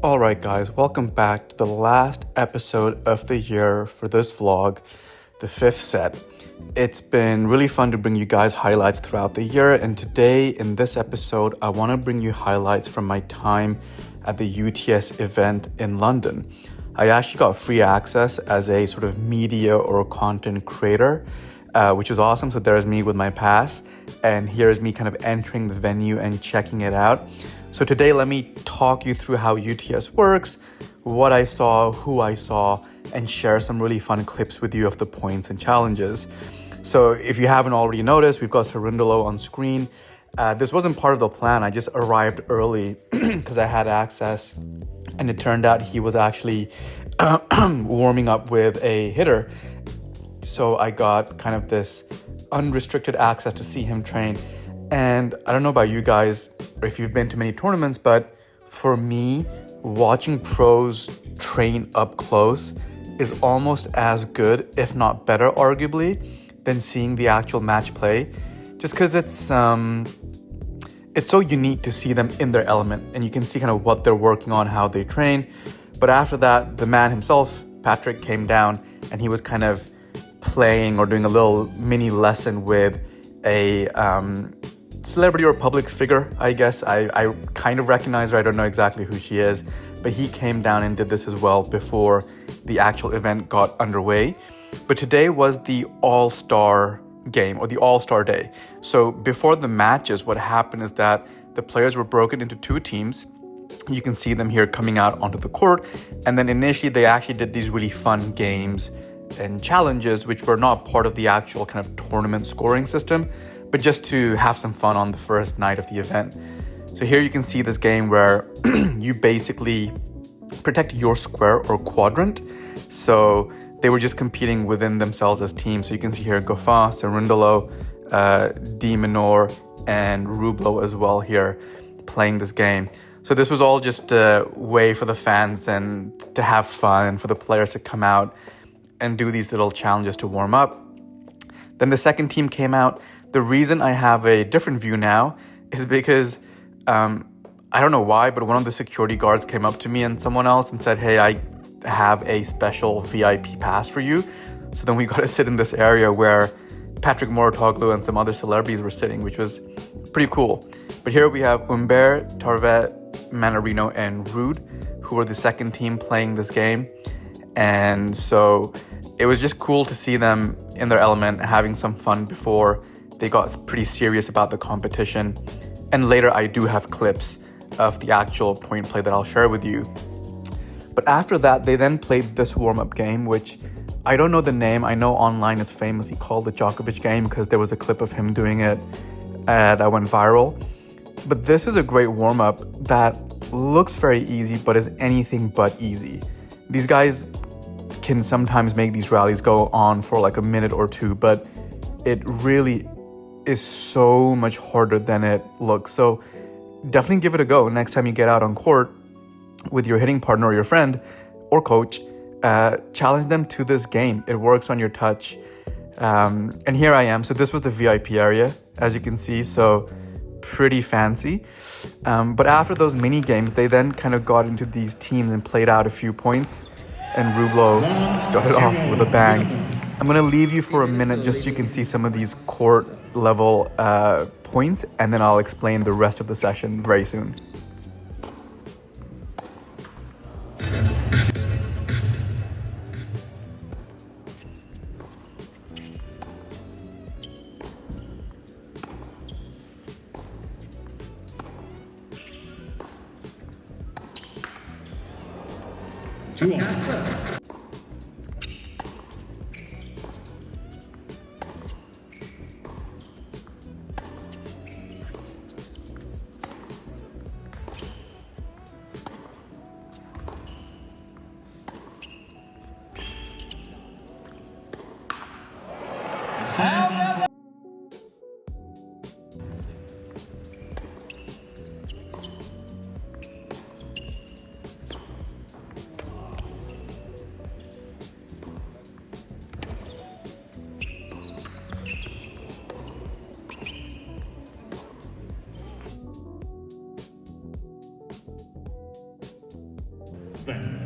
Alright guys, welcome back to the last episode of the year for this vlog, the fifth set. It's been really fun to bring you guys highlights throughout the year, and today in this episode I want to bring you highlights from my time at the UTS event in London. I actually got free access as a sort of media or content creator, which was awesome. So there's me with my pass, and here's me kind of entering the venue and checking it out. So today, let me talk you through how UTS works, what I saw, who I saw, and share some really fun clips with you of the points and challenges. So if you haven't already noticed, we've got Cerundolo on screen. This wasn't part of the plan. I just arrived early because I had access, and it turned out he was actually warming up with a hitter. So I got kind of this unrestricted access to see him train. And I don't know about you guys, or if you've been to many tournaments, but for me, watching pros train up close is almost as good, if not better, arguably, than seeing the actual match play. Just because it's so unique to see them in their element, and you can see kind of what they're working on, how they train. But after that, the man himself, Patrick, came down, and he was kind of playing or doing a little mini lesson with a celebrity or public figure, I guess. I kind of recognize her. I don't know exactly who she is, but he came down and did this as well before the actual event got underway. But today was the all-star game, or the all-star day. So before the matches, what happened is that the players were broken into two teams. You can see them here coming out onto the court. And then initially they actually did these really fun games and challenges, which were not part of the actual kind of tournament scoring system, but just to have some fun on the first night of the event. So here you can see this game where you basically protect your square or quadrant. So they were just competing within themselves as teams. So you can see here Goffin, Cerundolo, Minaur, and Rublev as well here playing this game. So this was all just a way for the fans and to have fun, and for the players to come out and do these little challenges to warm up. Then the second team came out. The reason I have a different view now is because I don't know why, but one of the security guards came up to me and someone else and said, "Hey, I have a special VIP pass for you." So then we got to sit in this area where Patrick Mouratoglou and some other celebrities were sitting, which was pretty cool. But here we have Humbert, Tarvet, Minaur, and Ruud, who were the second team playing this game. And so it was just cool to see them in their element, having some fun before they got pretty serious about the competition. And later I do have clips of the actual point play that I'll share with you. But after that, they then played this warm-up game, which I don't know the name. I know online it's famously called the Djokovic game because there was a clip of him doing it that went viral. But this is a great warm-up that looks very easy, but is anything but easy. These guys can sometimes make these rallies go on for like a minute or two, but it really is so much harder than it looks. So definitely give it a go next time you get out on court with your hitting partner or your friend or coach. Challenge them to this game. It works on your touch. And here I am. So this was the VIP area, as you can see. So pretty fancy. But after those mini games, they then kind of got into these teams and played out a few points. And Rublev started off with a bang. I'm going to leave you for a minute just so you can see some of these court level points, and then I'll explain the rest of the session very soon. open.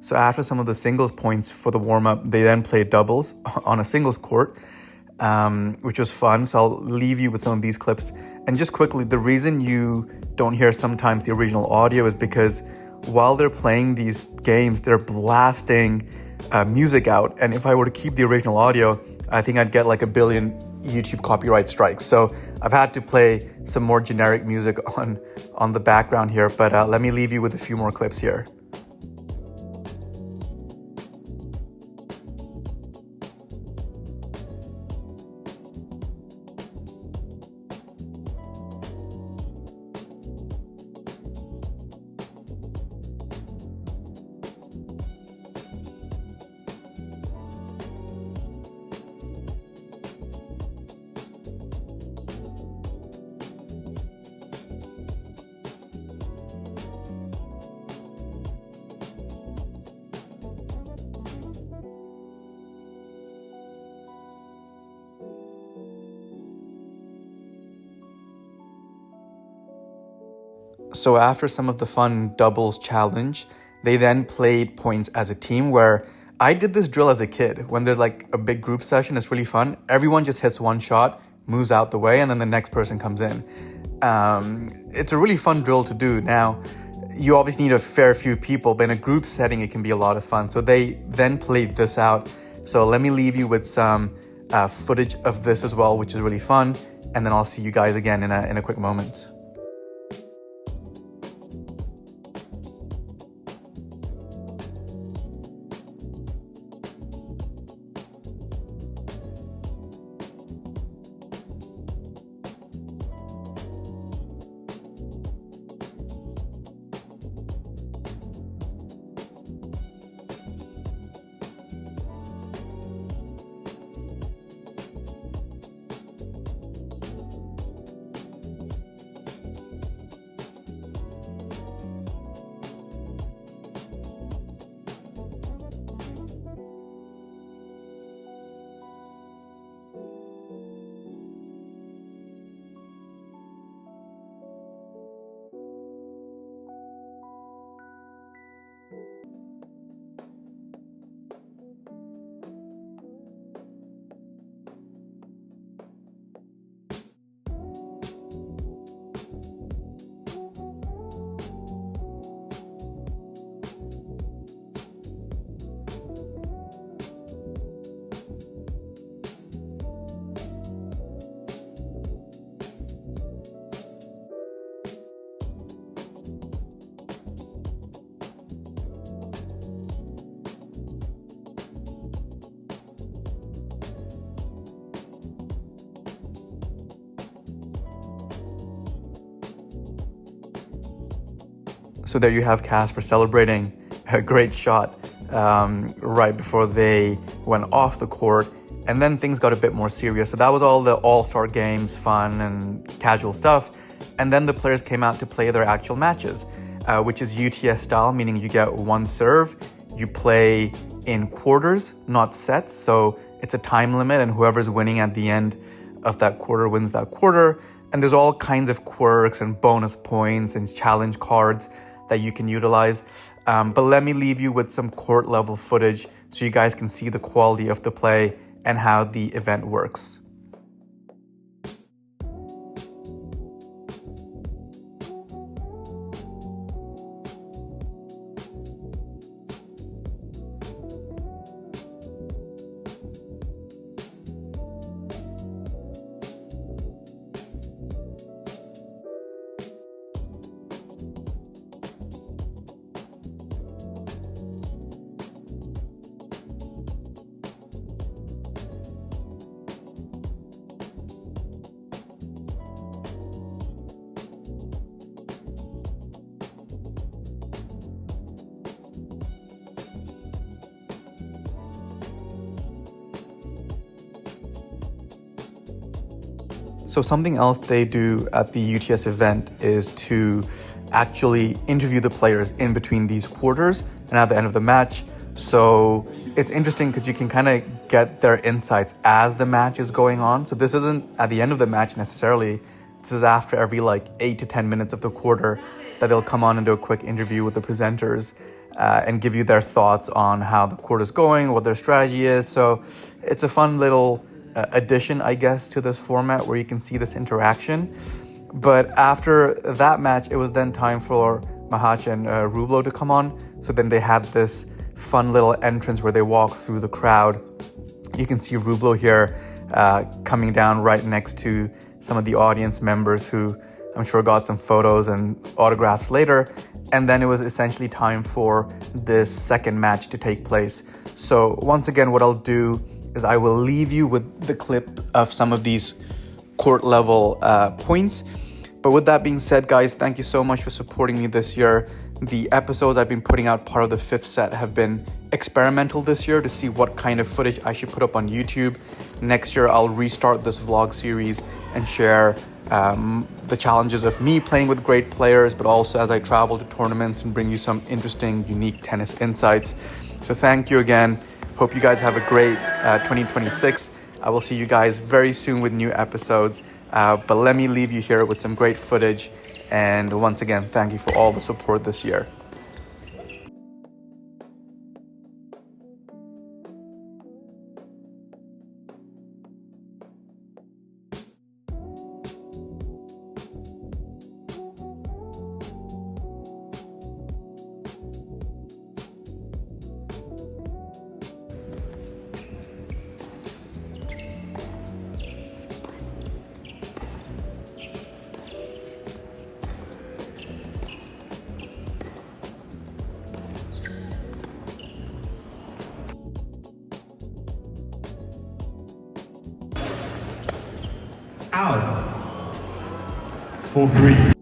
So after some of the singles points for the warm-up, they then played doubles on a singles court, which was fun. So I'll leave you with some of these clips. And just quickly, the reason you don't hear sometimes the original audio is because while they're playing these games, they're blasting music out. And if I were to keep the original audio, I think I'd get like 1 billion YouTube copyright strikes. So I've had to play some more generic music on the background here. But let me leave you with a few more clips here. So after some of the fun doubles challenge, they then played points as a team, where I did this drill as a kid. When there's like a big group session, it's really fun. Everyone just hits one shot, moves out the way, and then the next person comes in. It's a really fun drill to do. Now, you obviously need a fair few people, but in a group setting, it can be a lot of fun. So they then played this out. So let me leave you with some footage of this as well, which is really fun. And then I'll see you guys again in a quick moment. So there you have Casper celebrating a great shot right before they went off the court. And then things got a bit more serious. So that was all the all-star games, fun and casual stuff. And then the players came out to play their actual matches, which is UTS style, meaning you get one serve. You play in quarters, not sets. So it's a time limit, and whoever's winning at the end of that quarter wins that quarter. And there's all kinds of quirks and bonus points and challenge cards that you can utilize. But let me leave you with some court level footage so you guys can see the quality of the play and how the event works. So something else they do at the UTS event is to actually interview the players in between these quarters and at the end of the match. So it's interesting because you can kind of get their insights as the match is going on. So this isn't at the end of the match necessarily. This is after every like 8 to 10 minutes of the quarter that they'll come on and do a quick interview with the presenters and give you their thoughts on how the quarter's going, what their strategy is. So it's a fun little addition, I guess, to this format where you can see this interaction. But after that match, it was then time for Mahac and Rublev to come on. So then they had this fun little entrance where they walk through the crowd. You can see Rublev here coming down right next to some of the audience members who I'm sure got some photos and autographs later. And then it was essentially time for this second match to take place. So once again, what I'll do is I will leave you with the clip of some of these court level points. But with that being said, guys, thank you so much for supporting me this year. The episodes I've been putting out, part of the fifth set, have been experimental this year to see what kind of footage I should put up on YouTube. Next year, I'll restart this vlog series and share the challenges of me playing with great players, but also as I travel to tournaments and bring you some interesting, unique tennis insights. So thank you again. Hope you guys have a great 2026. I will see you guys very soon with new episodes. But let me leave you here with some great footage. And once again, thank you for all the support this year. Out. 4-3.